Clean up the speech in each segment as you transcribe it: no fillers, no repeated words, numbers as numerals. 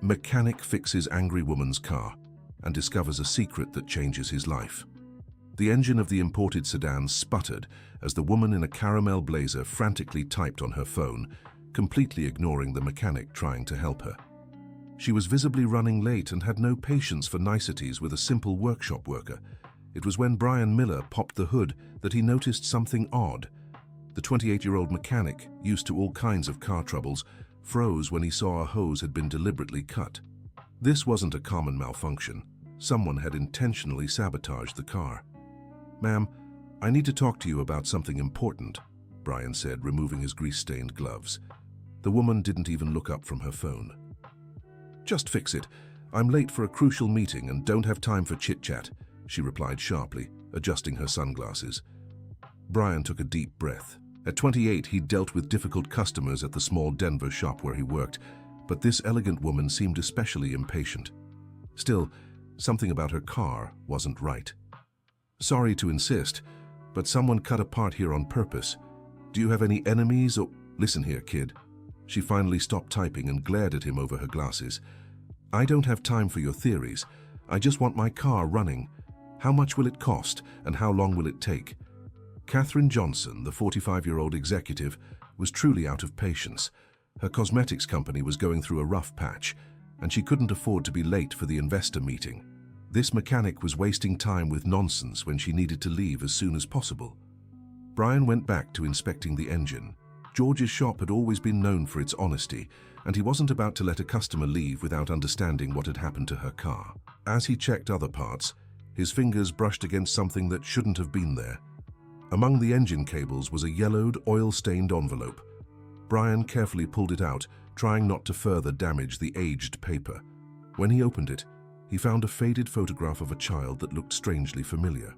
Mechanic fixes angry woman's car and discovers a secret that changes his life. The engine of the imported sedan sputtered as the woman in a caramel blazer frantically typed on her phone, completely ignoring the mechanic trying to help her. She was visibly running late and had no patience for niceties with a simple workshop worker. It was when Brian Miller popped the hood that he noticed something odd. The 28-year-old mechanic, used to all kinds of car troubles, froze when he saw a hose had been deliberately cut. This wasn't a common malfunction. Someone had intentionally sabotaged the car. "Ma'am, I need to talk to you about something important," Brian said, removing his grease-stained gloves. The woman didn't even look up from her phone. "Just fix it. I'm late for a crucial meeting and don't have time for chit-chat," she replied sharply, adjusting her sunglasses. Brian took a deep breath. At 28, he'd dealt with difficult customers at the small Denver shop where he worked, but this elegant woman seemed especially impatient. Still, something about her car wasn't right. "Sorry to insist, but someone cut a part here on purpose. Do you have any enemies or—" "Listen here, kid." She finally stopped typing and glared at him over her glasses. "I don't have time for your theories. I just want my car running. How much will it cost, and how long will it take?" Katherine Johnson, the 45-year-old executive, was truly out of patience. Her cosmetics company was going through a rough patch, and she couldn't afford to be late for the investor meeting. This mechanic was wasting time with nonsense when she needed to leave as soon as possible. Brian went back to inspecting the engine. George's shop had always been known for its honesty, and he wasn't about to let a customer leave without understanding what had happened to her car. As he checked other parts, his fingers brushed against something that shouldn't have been there. Among the engine cables was a yellowed, oil-stained envelope. Brian carefully pulled it out, trying not to further damage the aged paper. When he opened it, he found a faded photograph of a child that looked strangely familiar.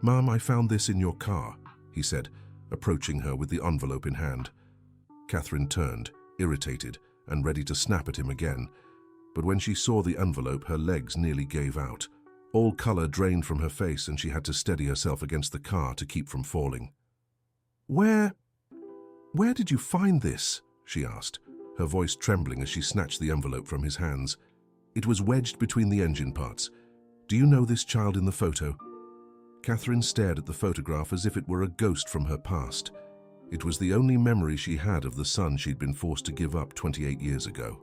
"Mom, I found this in your car," he said, approaching her with the envelope in hand. Katherine turned, irritated and ready to snap at him again. But when she saw the envelope, her legs nearly gave out. All color drained from her face and she had to steady herself against the car to keep from falling. Where did you find this?" she asked, her voice trembling as she snatched the envelope from his hands. It was wedged between the engine parts. "Do you know this child in the photo?" Katherine stared at the photograph as if it were a ghost from her past. It was the only memory she had of the son she'd been forced to give up 28 years ago.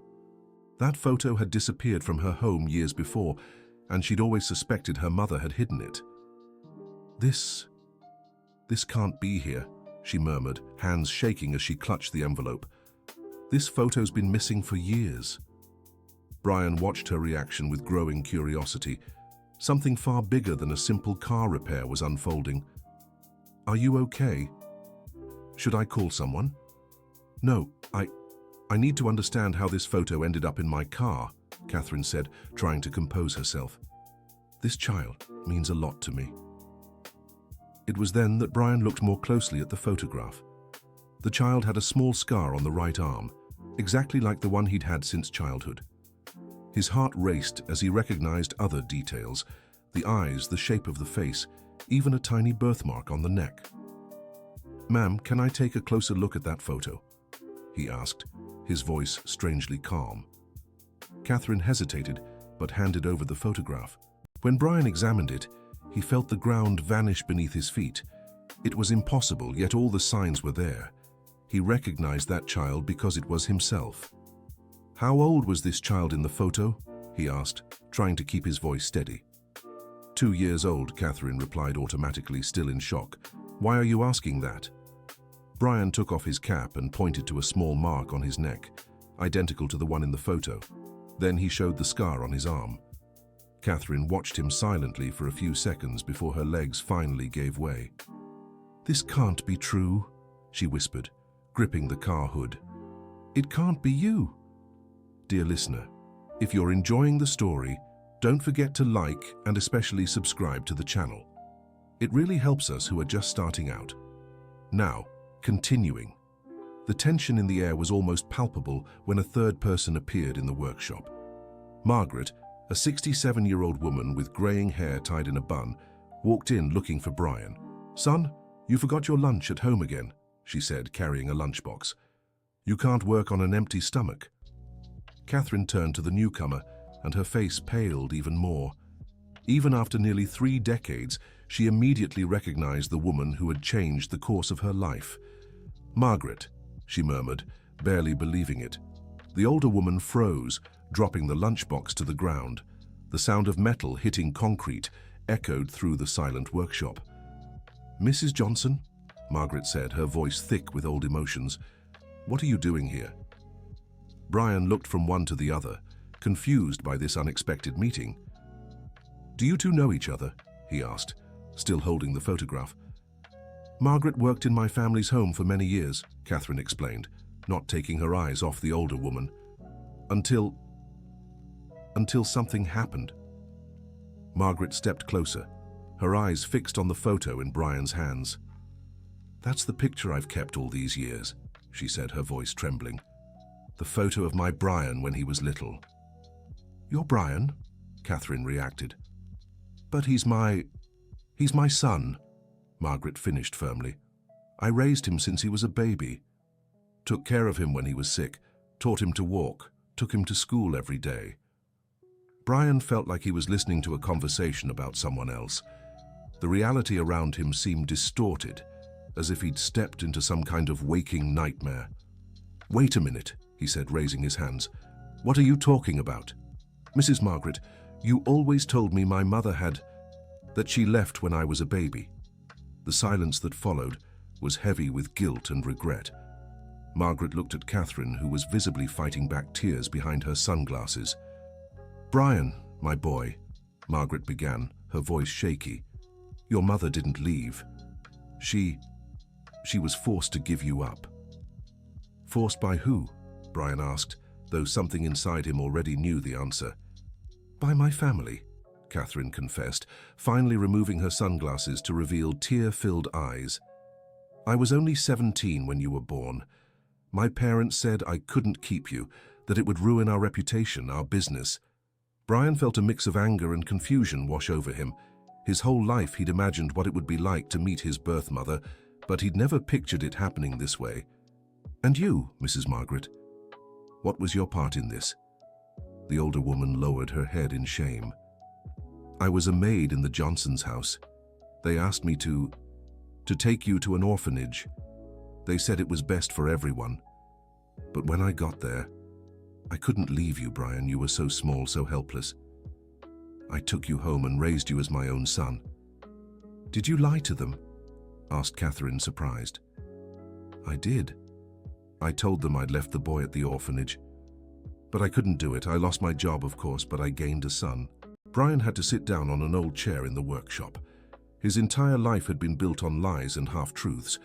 That photo had disappeared from her home years before, and she'd always suspected her mother had hidden it. This can't be here," she murmured, hands shaking as she clutched the envelope. "This photo's been missing for years." Brian watched her reaction with growing curiosity. Something far bigger than a simple car repair was unfolding. "Are you okay? Should I call someone?" "No, I need to understand how this photo ended up in my car," Katherine said, trying to compose herself. "This child means a lot to me." It was then that Brian looked more closely at the photograph. The child had a small scar on the right arm, exactly like the one he'd had since childhood. His heart raced as he recognized other details, the eyes, the shape of the face, even a tiny birthmark on the neck. "Ma'am, can I take a closer look at that photo?" he asked, his voice strangely calm. Katherine hesitated, but handed over the photograph. When Brian examined it, he felt the ground vanish beneath his feet. It was impossible, yet all the signs were there. He recognized that child because it was himself. "How old was this child in the photo?" he asked, trying to keep his voice steady. 2 years old, Katherine replied automatically, still in shock. "Why are you asking that?" Brian took off his cap and pointed to a small mark on his neck, identical to the one in the photo. Then he showed the scar on his arm. Katherine watched him silently for a few seconds before her legs finally gave way. "This can't be true," she whispered, gripping the car hood. "It can't be you." Dear listener, if you're enjoying the story, don't forget to like and especially subscribe to the channel. It really helps us who are just starting out. Now, continuing. The tension in the air was almost palpable when a third person appeared in the workshop. Margaret, a 67-year-old woman with graying hair tied in a bun, walked in looking for Brian. "Son, you forgot your lunch at home again," she said, carrying a lunchbox. "You can't work on an empty stomach." Catherine turned to the newcomer, and her face paled even more. Even after nearly 3 decades, she immediately recognized the woman who had changed the course of her life. "Margaret," she murmured, barely believing it. The older woman froze, dropping the lunchbox to the ground. The sound of metal hitting concrete echoed through the silent workshop. "Mrs. Johnson?" Margaret said, her voice thick with old emotions. "What are you doing here?" Brian looked from one to the other, confused by this unexpected meeting. "Do you two know each other?" he asked, still holding the photograph. "Margaret worked in my family's home for many years," Catherine explained, not taking her eyes off the older woman. Until something happened." Margaret stepped closer, her eyes fixed on the photo in Brian's hands. "That's the picture I've kept all these years," she said, her voice trembling. "The photo of my Brian when he was little." "Your Brian?" Catherine reacted. "But he's my son," Margaret finished firmly. "I raised him since he was a baby. Took care of him when he was sick, taught him to walk, took him to school every day." Brian felt like he was listening to a conversation about someone else. The reality around him seemed distorted, as if he'd stepped into some kind of waking nightmare. "Wait a minute," he said, raising his hands. "What are you talking about? Mrs. Margaret, you always told me my mother that she left when I was a baby." The silence that followed was heavy with guilt and regret. Margaret looked at Catherine, who was visibly fighting back tears behind her sunglasses. "Brian, my boy," Margaret began, her voice shaky, "your mother didn't leave. She was forced to give you up." "Forced by who?" Brian asked, though something inside him already knew the answer. "By my family," Catherine confessed, finally removing her sunglasses to reveal tear-filled eyes. "I was only 17 when you were born. My parents said I couldn't keep you, that it would ruin our reputation, our business." Brian felt a mix of anger and confusion wash over him. His whole life he'd imagined what it would be like to meet his birth mother, but he'd never pictured it happening this way. "And you, Mrs. Margaret? What was your part in this?" The older woman lowered her head in shame. "I was a maid in the Johnsons' house. They asked me to take you to an orphanage. They said it was best for everyone. But when I got there, I couldn't leave you, Brian. You were so small, so helpless. I took you home and raised you as my own son." "Did you lie to them?" asked Catherine, surprised. "I did. I told them I'd left the boy at the orphanage. But I couldn't do it. I lost my job, of course, but I gained a son." Brian had to sit down on an old chair in the workshop. His entire life had been built on lies and half-truths.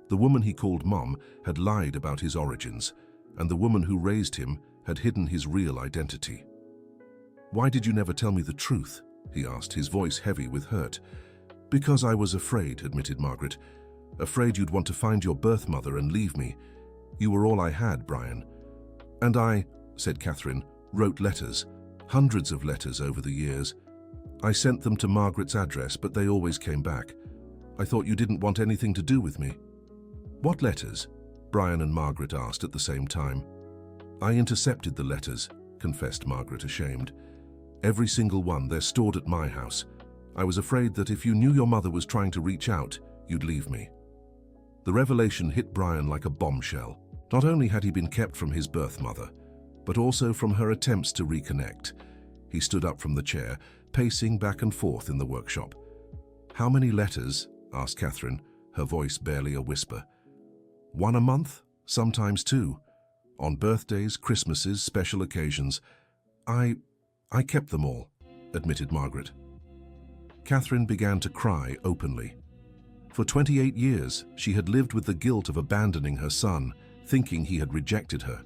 The woman he called Mom had lied about his origins, and the woman who raised him had hidden his real identity. "Why did you never tell me the truth?" he asked, his voice heavy with hurt. "Because I was afraid," admitted Margaret. "Afraid you'd want to find your birth mother and leave me. You were all I had, Brian. And I," said Catherine, "wrote letters, hundreds of letters over the years. I sent them to Margaret's address, but they always came back. I thought you didn't want anything to do with me." "What letters?" Brian and Margaret asked at the same time. "I intercepted the letters," confessed Margaret, ashamed. "Every single one. They're stored at my house. I was afraid that if you knew your mother was trying to reach out, you'd leave me." The revelation hit Brian like a bombshell. Not only had he been kept from his birth mother, but also from her attempts to reconnect. He stood up from the chair, pacing back and forth in the workshop. "How many letters?" asked Catherine, her voice barely a whisper. "1 a month, sometimes 2. On birthdays, Christmases, special occasions. I kept them all," admitted Margaret. Catherine began to cry openly. For 28 years, she had lived with the guilt of abandoning her son, thinking he had rejected her.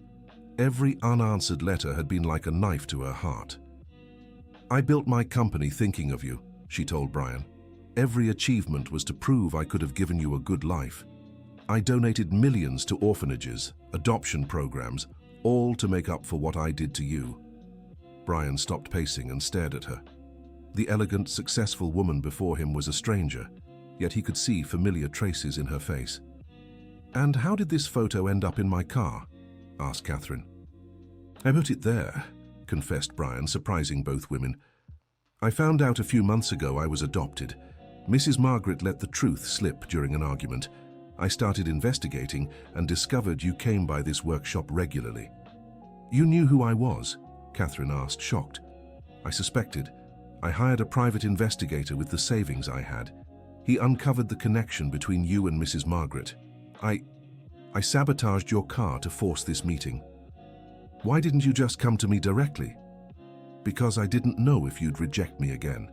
Every unanswered letter had been like a knife to her heart. "I built my company thinking of you," she told Brian. "Every achievement was to prove I could have given you a good life. I donated millions to orphanages, adoption programs, all to make up for what I did to you." Brian stopped pacing and stared at her. The elegant, successful woman before him was a stranger, yet he could see familiar traces in her face. "And how did this photo end up in my car?" asked Catherine. I put it there, confessed Brian, surprising both women. I found out a few months ago I was adopted. Mrs. Margaret let the truth slip during an argument. I started investigating and discovered you came by this workshop regularly. You knew who I was? Catherine asked, shocked. I suspected. I hired a private investigator with the savings I had. He uncovered the connection between you and Mrs. Margaret. I sabotaged your car to force this meeting. Why didn't you just come to me directly? Because I didn't know if you'd reject me again.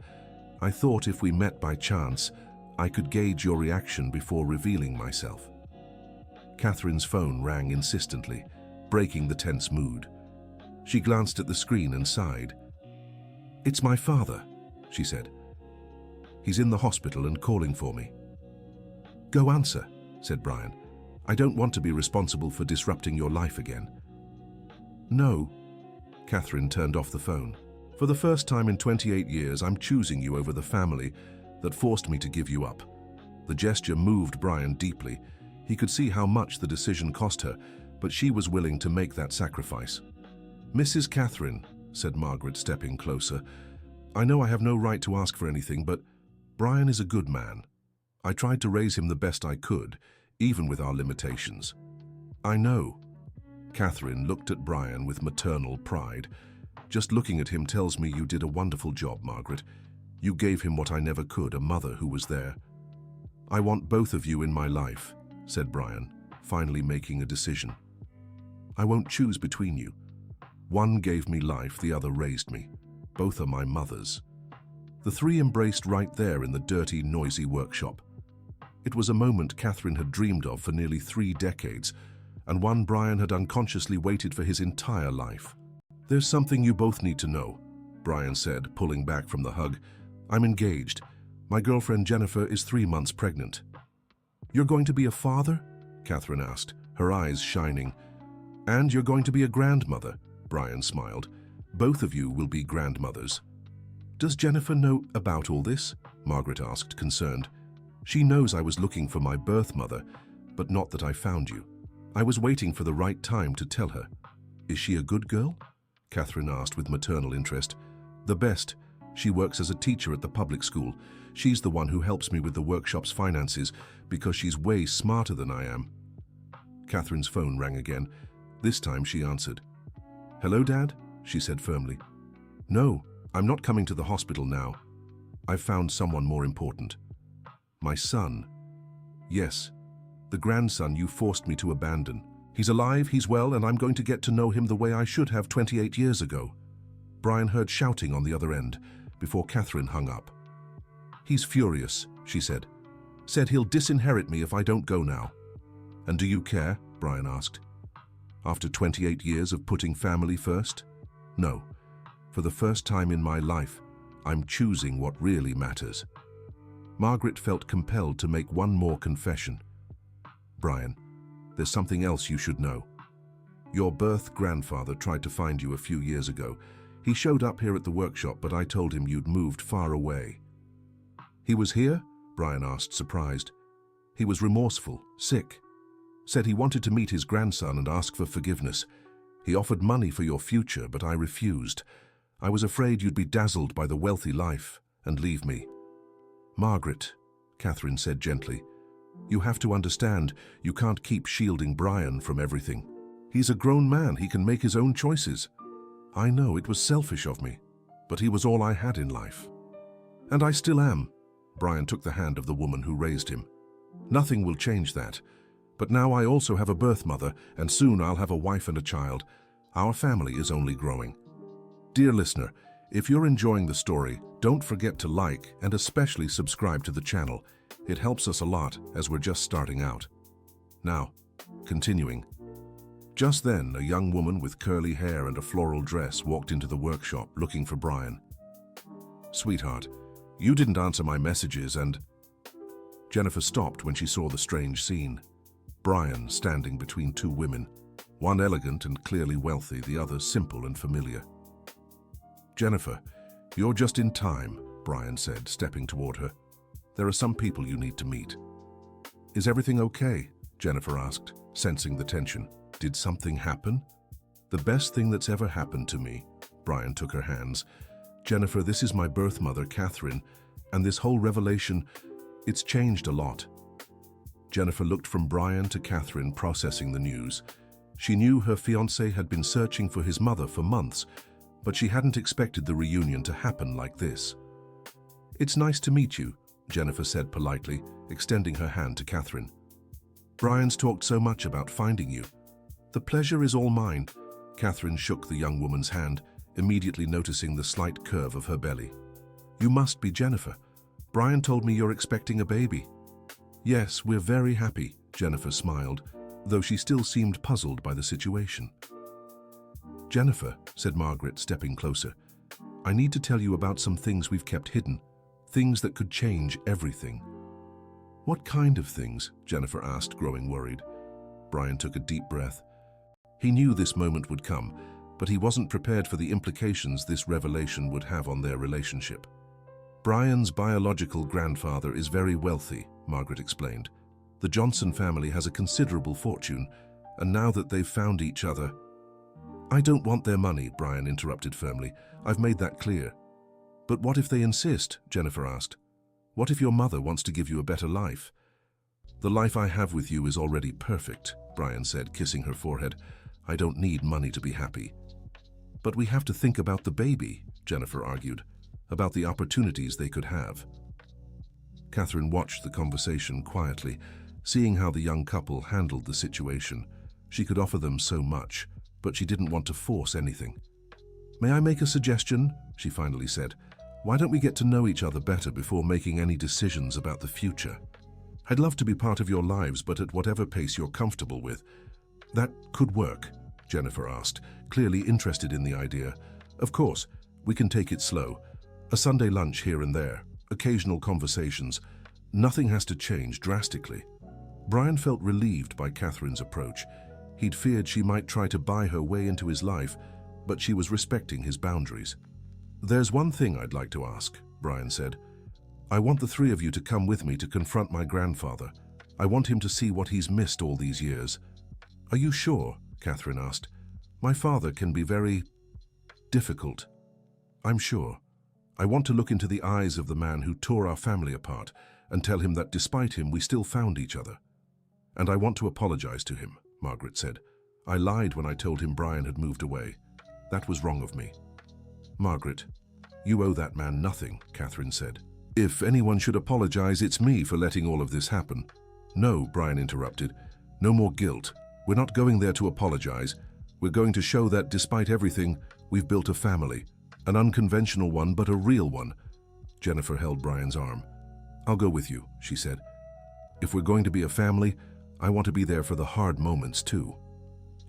I thought if we met by chance, I could gauge your reaction before revealing myself. Catherine's phone rang insistently, breaking the tense mood. She glanced at the screen and sighed. It's my father, she said. He's in the hospital and calling for me. Go answer, said Brian. I don't want to be responsible for disrupting your life again. No. Catherine turned off the phone. For the first time in 28 years, I'm choosing you over the family that forced me to give you up. The gesture moved Brian deeply. He could see how much the decision cost her, but she was willing to make that sacrifice. Mrs. Catherine, said Margaret, stepping closer, I know I have no right to ask for anything, but Brian is a good man. I tried to raise him the best I could, even with our limitations. I know. Catherine looked at Brian with maternal pride. Just looking at him tells me you did a wonderful job, Margaret. You gave him what I never could, a mother who was there. I want both of you in my life, said Brian, finally making a decision. I won't choose between you. One gave me life, the other raised me. Both are my mothers. The three embraced right there in the dirty, noisy workshop. It was a moment Catherine had dreamed of for nearly 3 decades, and one Brian had unconsciously waited for his entire life. There's something you both need to know, Brian said, pulling back from the hug. I'm engaged. My girlfriend Jennifer is 3 months pregnant. You're going to be a father? Catherine asked, her eyes shining. And you're going to be a grandmother, Brian smiled. Both of you will be grandmothers. Does Jennifer know about all this? Margaret asked, concerned. She knows I was looking for my birth mother, but not that I found you. I was waiting for the right time to tell her. Is she a good girl? Catherine asked with maternal interest. The best. She works as a teacher at the public school. She's the one who helps me with the workshop's finances because she's way smarter than I am. Catherine's phone rang again. This time she answered. Hello, Dad? She said firmly. No, I'm not coming to the hospital now. I've found someone more important. My son. Yes, the grandson you forced me to abandon. He's alive, he's well, and I'm going to get to know him the way I should have 28 years ago. Brian heard shouting on the other end before Catherine hung up. He's furious, she said. Said he'll disinherit me if I don't go now. And do you care? Brian asked. After 28 years of putting family first? No. For the first time in my life, I'm choosing what really matters. Margaret felt compelled to make one more confession. Brian, there's something else you should know. Your birth grandfather tried to find you a few years ago. He showed up here at the workshop, but I told him you'd moved far away. He was here? Brian asked, surprised. He was remorseful, sick. Said he wanted to meet his grandson and ask for forgiveness. He offered money for your future, but I refused. I was afraid you'd be dazzled by the wealthy life and leave me. Margaret, Catherine said gently, you have to understand you can't keep shielding Brian from everything. He's a grown man, he can make his own choices. I know it was selfish of me, but he was all I had in life. And I still am. Brian took the hand of the woman who raised him. Nothing will change that. But now I also have a birth mother, and soon I'll have a wife and a child. Our family is only growing. Dear listener, if you're enjoying the story, don't forget to like and especially subscribe to the channel. It helps us a lot as we're just starting out. Now, continuing. Just then, a young woman with curly hair and a floral dress walked into the workshop looking for Brian. Sweetheart, you didn't answer my messages and... Jennifer stopped when she saw the strange scene. Brian standing between 2 women, one elegant and clearly wealthy, the other simple and familiar. Jennifer, you're just in time, Brian said, stepping toward her. There are some people you need to meet. Is everything okay? Jennifer asked, sensing the tension. Did something happen? The best thing that's ever happened to me. Brian took her hands. Jennifer, this is my birth mother, Catherine, and this whole revelation, it's changed a lot. Jennifer looked from Brian to Catherine, processing the news. She knew her fiancé had been searching for his mother for months, but she hadn't expected the reunion to happen like this. It's nice to meet you, Jennifer said politely, extending her hand to Catherine. Brian's talked so much about finding you. The pleasure is all mine. Catherine shook the young woman's hand, immediately noticing the slight curve of her belly. You must be Jennifer. Brian told me you're expecting a baby. Yes, we're very happy, Jennifer smiled, though she still seemed puzzled by the situation. Jennifer, said Margaret, stepping closer, I need to tell you about some things we've kept hidden, things that could change everything. What kind of things? Jennifer asked, growing worried. Brian took a deep breath. He knew this moment would come, but he wasn't prepared for the implications this revelation would have on their relationship. Brian's biological grandfather is very wealthy, Margaret explained. The Johnson family has a considerable fortune, and now that they've found each other... I don't want their money, Brian interrupted firmly. I've made that clear. But what if they insist? Jennifer asked. What if your mother wants to give you a better life? The life I have with you is already perfect, Brian said, kissing her forehead. I don't need money to be happy. But we have to think about the baby, Jennifer argued, about the opportunities they could have. Catherine watched the conversation quietly, seeing how the young couple handled the situation. She could offer them so much, but she didn't want to force anything. May I make a suggestion? She finally said. Why don't we get to know each other better before making any decisions about the future? I'd love to be part of your lives, but at whatever pace you're comfortable with. That could work, Jennifer asked, clearly interested in the idea. Of course, we can take it slow. A Sunday lunch here and there, occasional conversations. Nothing has to change drastically. Brian felt relieved by Catherine's approach. He'd feared she might try to buy her way into his life, but she was respecting his boundaries. There's one thing I'd like to ask, Brian said. I want the three of you to come with me to confront my grandfather. I want him to see what he's missed all these years. Are you sure? Catherine asked. My father can be very difficult. I'm sure. I want to look into the eyes of the man who tore our family apart and tell him that despite him, we still found each other. And I want to apologize to him, Margaret said. I lied when I told him Brian had moved away. That was wrong of me. Margaret, you owe that man nothing, Catherine said. If anyone should apologize, it's me for letting all of this happen. No, Brian interrupted. No more guilt. We're not going there to apologize. We're going to show that, despite everything, we've built a family. An unconventional one, but a real one. Jennifer held Brian's arm. I'll go with you, she said. If we're going to be a family, I want to be there for the hard moments, too.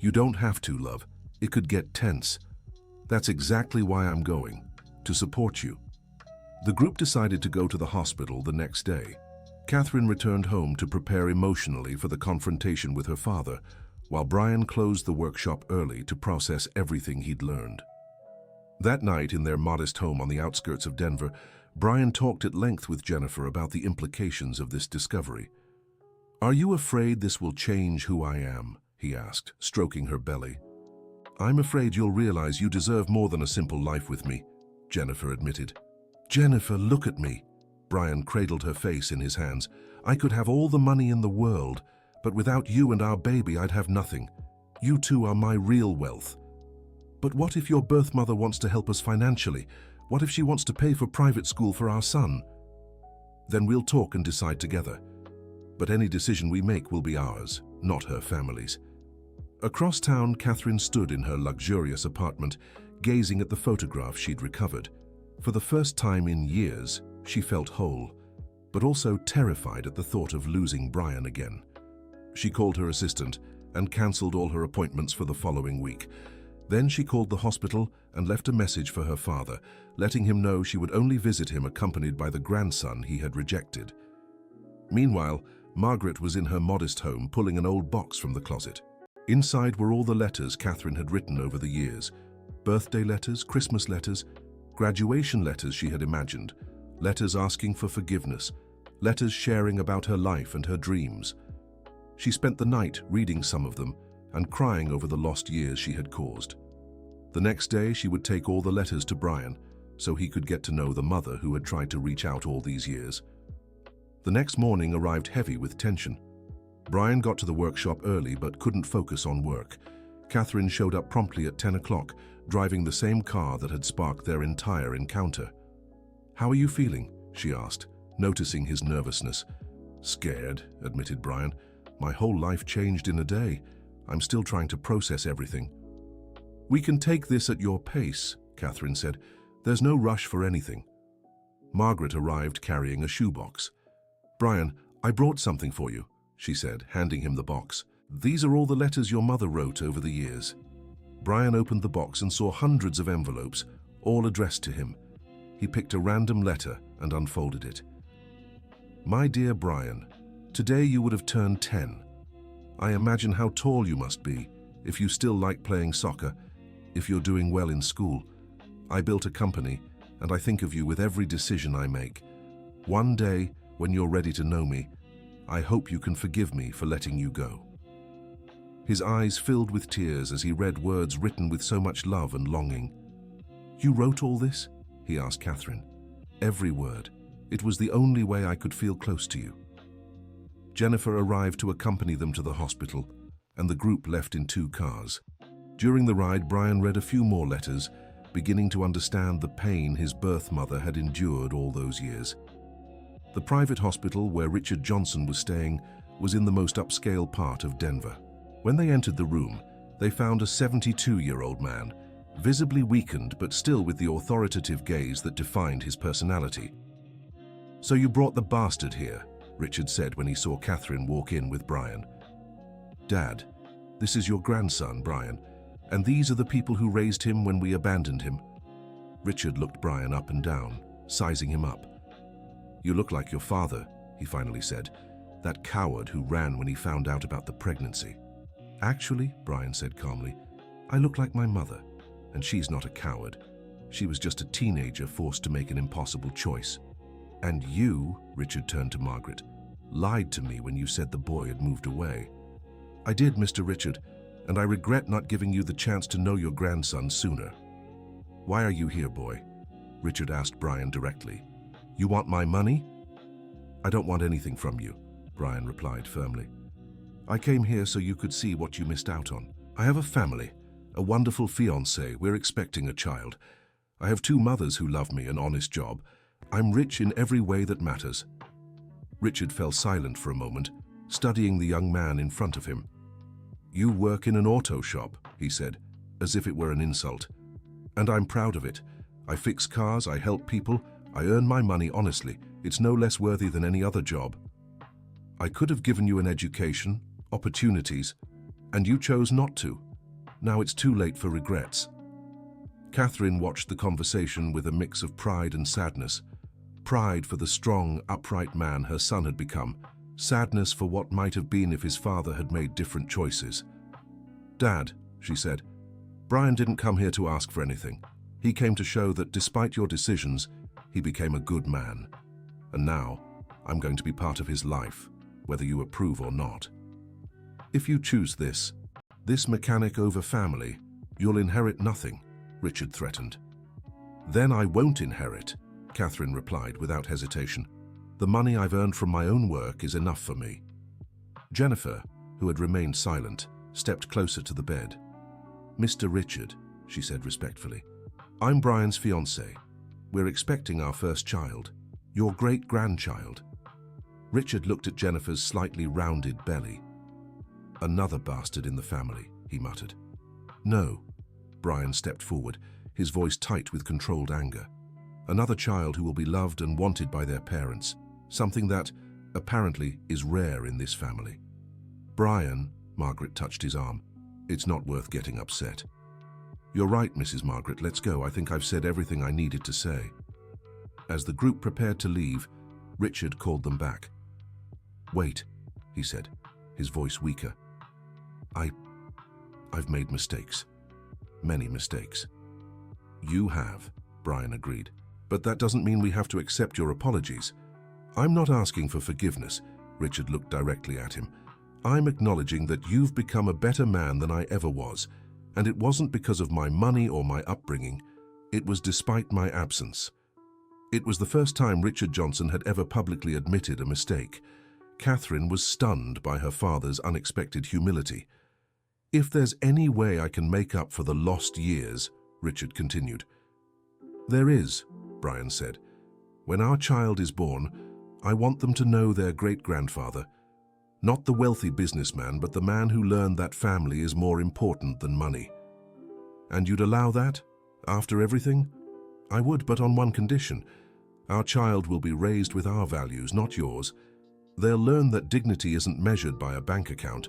You don't have to, love. It could get tense. That's exactly why I'm going, to support you. The group decided to go to the hospital the next day. Catherine returned home to prepare emotionally for the confrontation with her father, while Brian closed the workshop early to process everything he'd learned. That night, in their modest home on the outskirts of Denver, Brian talked at length with Jennifer about the implications of this discovery. Are you afraid this will change who I am? He asked, stroking her belly. I'm afraid you'll realize you deserve more than a simple life with me, Jennifer admitted. Jennifer, look at me. Brian cradled her face in his hands. I could have all the money in the world, but without you and our baby, I'd have nothing. You two are my real wealth. But what if your birth mother wants to help us financially? What if she wants to pay for private school for our son? Then we'll talk and decide together. But any decision we make will be ours, not her family's. Across town, Catherine stood in her luxurious apartment, gazing at the photograph she'd recovered. For the first time in years, she felt whole, but also terrified at the thought of losing Brian again. She called her assistant and cancelled all her appointments for the following week. Then she called the hospital and left a message for her father, letting him know she would only visit him accompanied by the grandson he had rejected. Meanwhile, Margaret was in her modest home pulling an old box from the closet. Inside were all the letters Catherine had written over the years. Birthday letters, Christmas letters, graduation letters she had imagined, letters asking for forgiveness, letters sharing about her life and her dreams. She spent the night reading some of them and crying over the lost years she had caused. The next day, she would take all the letters to Brian so he could get to know the mother who had tried to reach out all these years. The next morning arrived heavy with tension. Brian got to the workshop early but couldn't focus on work. Catherine showed up promptly at 10 o'clock, driving the same car that had sparked their entire encounter. "How are you feeling?" she asked, noticing his nervousness. "Scared," admitted Brian. "My whole life changed in a day. I'm still trying to process everything." "We can take this at your pace," Catherine said. "There's no rush for anything." Margaret arrived carrying a shoebox. "Brian, I brought something for you," she said, handing him the box. "These are all the letters your mother wrote over the years." Brian opened the box and saw hundreds of envelopes, all addressed to him. He picked a random letter and unfolded it. "My dear Brian, today you would have turned 10. I imagine how tall you must be, if you still like playing soccer, if you're doing well in school. I built a company, and I think of you with every decision I make. One day, when you're ready to know me, I hope you can forgive me for letting you go." His eyes filled with tears as he read words written with so much love and longing. "You wrote all this?" he asked Catherine. "Every word. It was the only way I could feel close to you." Jennifer arrived to accompany them to the hospital, and the group left in 2 cars. During the ride, Brian read a few more letters, beginning to understand the pain his birth mother had endured all those years. The private hospital where Richard Johnson was staying was in the most upscale part of Denver. When they entered the room, they found a 72-year-old man, visibly weakened but still with the authoritative gaze that defined his personality. "So you brought the bastard here," Richard said when he saw Catherine walk in with Brian. "Dad, this is your grandson, Brian, and these are the people who raised him when we abandoned him." Richard looked Brian up and down, sizing him up. "You look like your father," he finally said, "that coward who ran when he found out about the pregnancy." "Actually," Brian said calmly, "I look like my mother, and she's not a coward. She was just a teenager forced to make an impossible choice. And you," Richard turned to Margaret, "lied to me when you said the boy had moved away." "I did, Mr. Richard, and I regret not giving you the chance to know your grandson sooner." "Why are you here, boy?" Richard asked Brian directly. "You want my money?" "I don't want anything from you," Brian replied firmly. "I came here so you could see what you missed out on. I have a family, a wonderful fiancé. We're expecting a child. I have 2 mothers who love me, an honest job. I'm rich in every way that matters." Richard fell silent for a moment, studying the young man in front of him. "You work in an auto shop," he said, as if it were an insult. "And I'm proud of it. I fix cars, I help people, I earn my money honestly. It's no less worthy than any other job. I could have given you an education, opportunities, and you chose not to. Now it's too late for regrets." Catherine watched the conversation with a mix of pride and sadness. Pride for the strong, upright man her son had become, sadness for what might have been if his father had made different choices. "Dad," she said, "Brian didn't come here to ask for anything. He came to show that despite your decisions, he became a good man. And now, I'm going to be part of his life, whether you approve or not. If you choose this mechanic over family, you'll inherit nothing," Richard threatened. "Then I won't inherit," Catherine replied without hesitation. "The money I've earned from my own work is enough for me." Jennifer, who had remained silent, stepped closer to the bed. "Mr. Richard," she said respectfully, "I'm Brian's fiancée. We're expecting our first child, your great-grandchild." Richard looked at Jennifer's slightly rounded belly. "Another bastard in the family," he muttered. "No." Brian stepped forward, his voice tight with controlled anger. "Another child who will be loved and wanted by their parents, something that, apparently, is rare in this family." "Brian," Margaret touched his arm, "it's not worth getting upset." "You're right, Mrs. Margaret, let's go. I think I've said everything I needed to say." As the group prepared to leave, Richard called them back. "Wait," he said, his voice weaker. I've made mistakes. Many mistakes." "You have," Brian agreed. "But that doesn't mean we have to accept your apologies." "I'm not asking for forgiveness," Richard looked directly at him. I'm acknowledging that you've become a better man than I ever was, and it wasn't because of my money or my upbringing. It was despite my absence." It was the first time Richard Johnson had ever publicly admitted a mistake. Catherine was stunned by her father's unexpected humility. "If there's any way I can make up for the lost years," Richard continued. "There is," Brian said. "When our child is born, I want them to know their great-grandfather. Not the wealthy businessman, but the man who learned that family is more important than money." "And you'd allow that? After everything?" "I would, but on one condition. Our child will be raised with our values, not yours. They'll learn that dignity isn't measured by a bank account."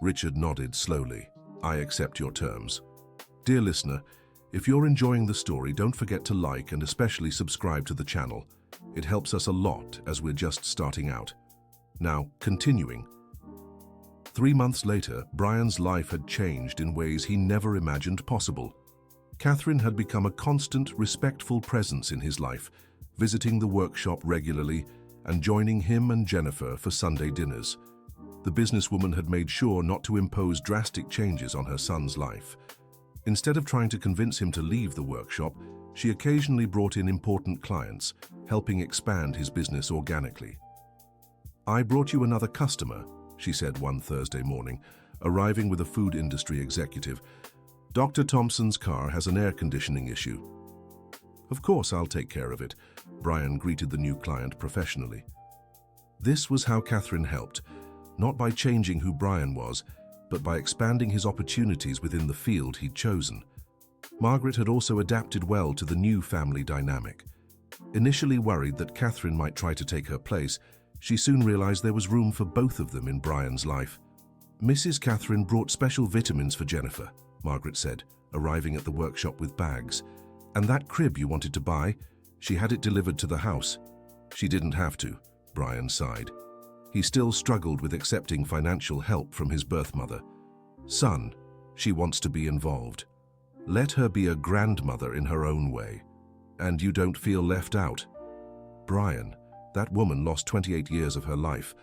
Richard nodded slowly. "I accept your terms." Dear listener, if you're enjoying the story, don't forget to like and especially subscribe to the channel. It helps us a lot as we're just starting out. Now, continuing. 3 months later, Brian's life had changed in ways he never imagined possible. Catherine had become a constant, respectful presence in his life, visiting the workshop regularly and joining him and Jennifer for Sunday dinners. The businesswoman had made sure not to impose drastic changes on her son's life. Instead of trying to convince him to leave the workshop, she occasionally brought in important clients, helping expand his business organically. "I brought you another customer," she said one Thursday morning, arriving with a food industry executive. "Dr. Thompson's car has an air conditioning issue." "Of course, I'll take care of it," Brian greeted the new client professionally. This was how Catherine helped, not by changing who Brian was, but by expanding his opportunities within the field he'd chosen. Margaret had also adapted well to the new family dynamic. Initially worried that Catherine might try to take her place, she soon realized there was room for both of them in Brian's life. "Mrs. Catherine brought special vitamins for Jennifer," Margaret said, arriving at the workshop with bags. "And that crib you wanted to buy, she had it delivered to the house." "She didn't have to," Brian sighed. He still struggled with accepting financial help from his birth mother. "Son, she wants to be involved. Let her be a grandmother in her own way. And you don't feel left out." "Brian, that woman lost 28 years of her life.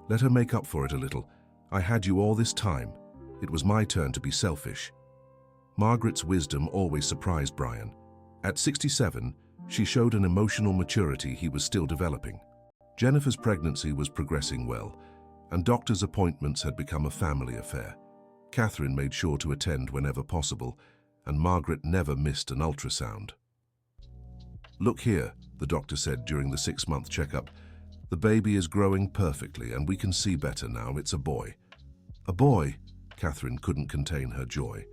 Let her make up for it a little. I had you all this time. It was my turn to be selfish." Margaret's wisdom always surprised Brian. At 67, she showed an emotional maturity he was still developing. Jennifer's pregnancy was progressing well, and doctor's appointments had become a family affair. Catherine made sure to attend whenever possible, and Margaret never missed an ultrasound. "Look here," the doctor said during the 6-month checkup. "The baby is growing perfectly, and we can see better now. It's a boy." "A boy?" Catherine couldn't contain her joy.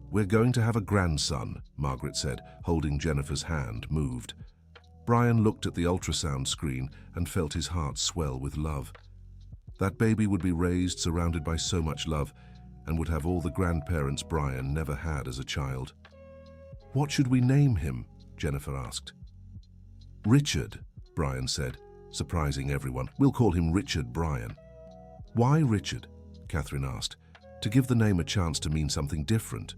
"We're going to have a grandson," Margaret said, holding Jennifer's hand, moved. Brian looked at the ultrasound screen and felt his heart swell with love. That baby would be raised surrounded by so much love and would have all the grandparents Brian never had as a child. "What should we name him?" Jennifer asked. "Richard," Brian said, surprising everyone. "We'll call him Richard Brian." "Why Richard?" Catherine asked. "To give the name a chance to mean something different.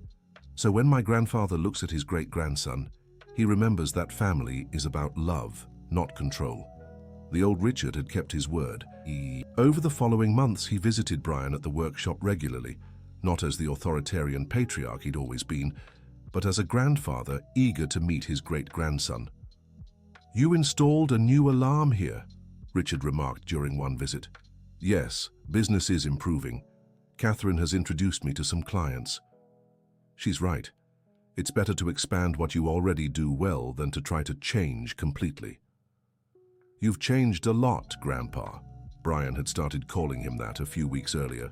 So when my grandfather looks at his great-grandson, he remembers that family is about love, not control." The old Richard had kept his word. Over the following months, he visited Brian at the workshop regularly, not as the authoritarian patriarch he'd always been, but as a grandfather eager to meet his great-grandson. "You installed a new alarm here," Richard remarked during one visit. "Yes, business is improving. Catherine has introduced me to some clients." She's right. It's better to expand what you already do well than to try to change completely. "You've changed a lot, Grandpa." Brian had started calling him that a few weeks earlier.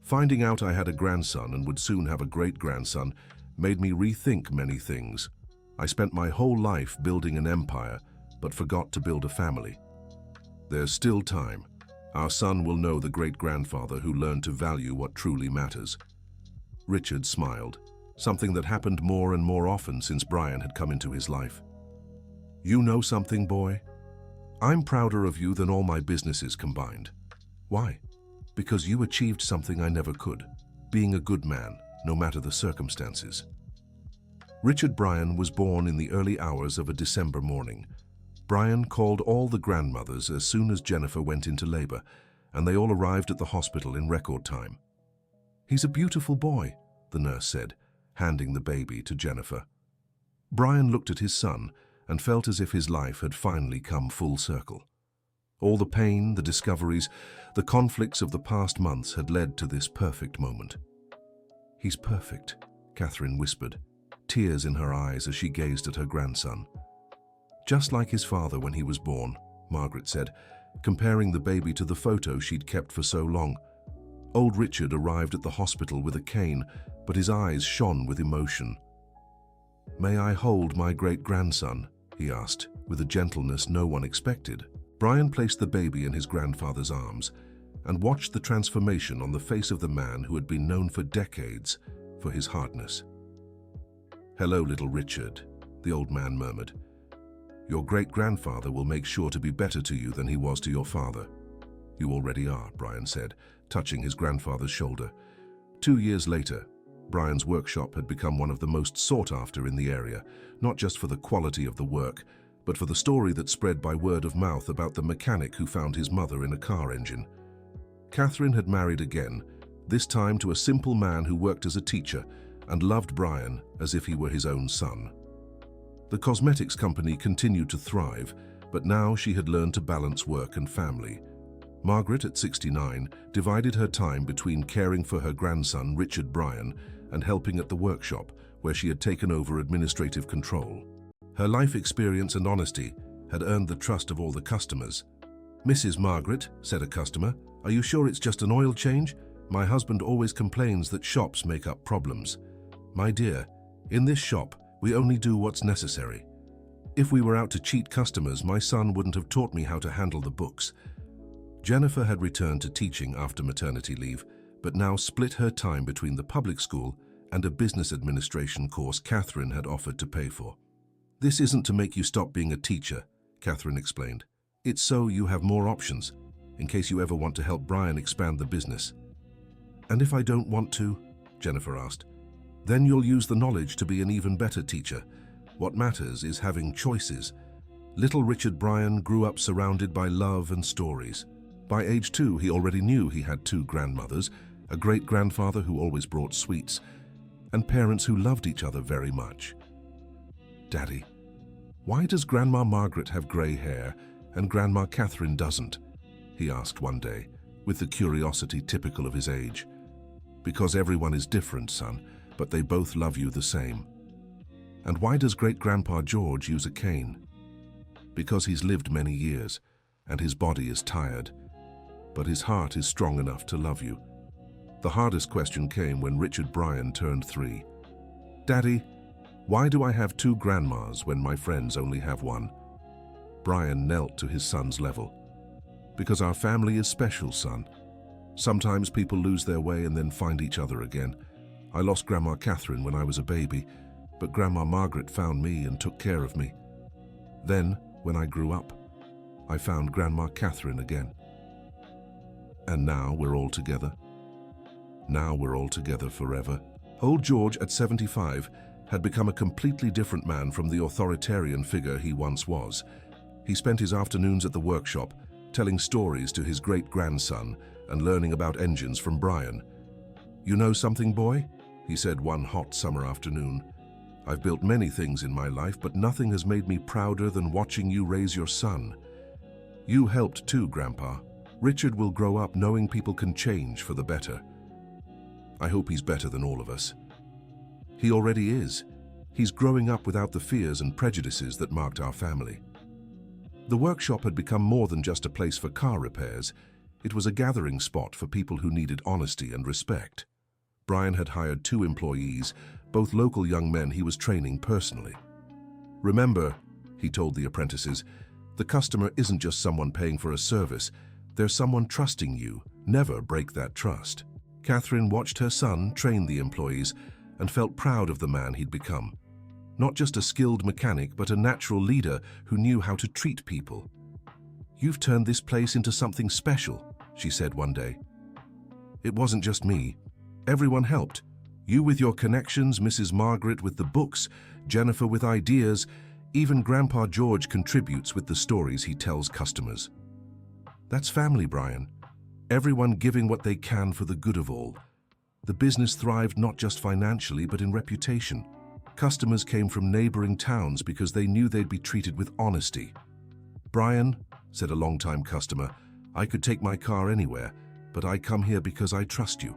"Finding out I had a grandson and would soon have a great-grandson made me rethink many things. I spent my whole life building an empire, but forgot to build a family. There's still time. Our son will know the great-grandfather who learned to value what truly matters." Richard smiled, something that happened more and more often since Brian had come into his life. "You know something, boy? I'm prouder of you than all my businesses combined." "Why?" "Because you achieved something I never could, being a good man, no matter the circumstances." Richard Brian was born in the early hours of a December morning. Brian called all the grandmothers as soon as Jennifer went into labor, and they all arrived at the hospital in record time. "He's a beautiful boy," the nurse said, handing the baby to Jennifer. Brian looked at his son and felt as if his life had finally come full circle. All the pain, the discoveries, the conflicts of the past months had led to this perfect moment. "He's perfect," Catherine whispered, tears in her eyes as she gazed at her grandson. "Just like his father when he was born," Margaret said, comparing the baby to the photo she'd kept for so long. Old Richard arrived at the hospital with a cane, but his eyes shone with emotion. "May I hold my great-grandson?" he asked, with a gentleness no one expected. Brian placed the baby in his grandfather's arms and watched the transformation on the face of the man who had been known for decades for his hardness. "Hello, little Richard," the old man murmured. "Your great-grandfather will make sure to be better to you than he was to your father." "You already are," Brian said, touching his grandfather's shoulder. 2 years later, Brian's workshop had become one of the most sought after in the area, not just for the quality of the work, but for the story that spread by word of mouth about the mechanic who found his mother in a car engine. Catherine had married again, this time to a simple man who worked as a teacher and loved Brian as if he were his own son. The cosmetics company continued to thrive, but now she had learned to balance work and family. Margaret, at 69, divided her time between caring for her grandson, Richard Brian, and helping at the workshop, where she had taken over administrative control. Her life experience and honesty had earned the trust of all the customers. "Mrs. Margaret," said a customer, "are you sure it's just an oil change? My husband always complains that shops make up problems." "My dear, in this shop, we only do what's necessary. If we were out to cheat customers, my son wouldn't have taught me how to handle the books." Jennifer had returned to teaching after maternity leave, but now split her time between the public school and a business administration course Catherine had offered to pay for. "This isn't to make you stop being a teacher," Catherine explained. "It's so you have more options, in case you ever want to help Brian expand the business." "And if I don't want to?" Jennifer asked. "Then you'll use the knowledge to be an even better teacher. What matters is having choices." Little Richard Brian grew up surrounded by love and stories. By age 2, he already knew he had 2 grandmothers, a great-grandfather who always brought sweets, and parents who loved each other very much. "Daddy, why does Grandma Margaret have grey hair and Grandma Catherine doesn't?" he asked one day, with the curiosity typical of his age. "Because everyone is different, son, but they both love you the same." "And why does Great-Grandpa George use a cane?" "Because he's lived many years, and his body is tired, but his heart is strong enough to love you." The hardest question came when Richard Brian turned 3. "Daddy, why do I have 2 grandmas when my friends only have 1? Brian knelt to his son's level. "Because our family is special, son. Sometimes people lose their way and then find each other again. I lost Grandma Catherine when I was a baby, but Grandma Margaret found me and took care of me. Then, when I grew up, I found Grandma Catherine again. And now we're all together. Now we're all together forever." Old George, at 75, had become a completely different man from the authoritarian figure he once was. He spent his afternoons at the workshop, telling stories to his great-grandson and learning about engines from Brian. "You know something, boy?" he said one hot summer afternoon. "I've built many things in my life, but nothing has made me prouder than watching you raise your son. You helped too, Grandpa. Richard will grow up knowing people can change for the better. I hope he's better than all of us." He already is. He's growing up without the fears and prejudices that marked our family. The workshop had become more than just a place for car repairs. It was a gathering spot for people who needed honesty and respect. Brian had hired 2 employees, both local young men he was training personally. "Remember," he told the apprentices, "the customer isn't just someone paying for a service. There's someone trusting you. Never break that trust." Catherine watched her son train the employees and felt proud of the man he'd become. Not just a skilled mechanic, but a natural leader who knew how to treat people. "You've turned this place into something special," she said one day. "It wasn't just me. Everyone helped. You with your connections, Mrs. Margaret with the books, Jennifer with ideas, even Grandpa George contributes with the stories he tells customers. That's family, Brian. everyone giving what they can for the good of all. The business thrived not just financially but in reputation. Customers came from neighboring towns because they knew they'd be treated with honesty. "Brian," said a longtime customer, "I could take my car anywhere, but I come here because I trust you.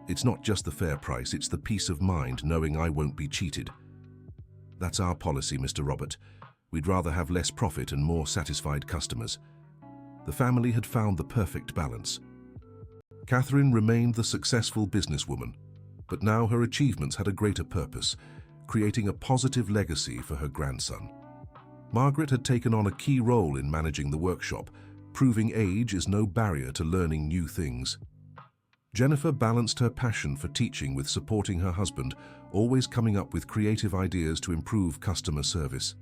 It's not just the fair price, it's the peace of mind knowing I won't be cheated." "That's our policy, Mr. Robert. We'd rather have less profit and more satisfied customers." The family had found the perfect balance. Catherine remained the successful businesswoman, but now her achievements had a greater purpose, creating a positive legacy for her grandson. Margaret had taken on a key role in managing the workshop, proving age is no barrier to learning new things. Jennifer balanced her passion for teaching with supporting her husband, always coming up with creative ideas to improve customer service.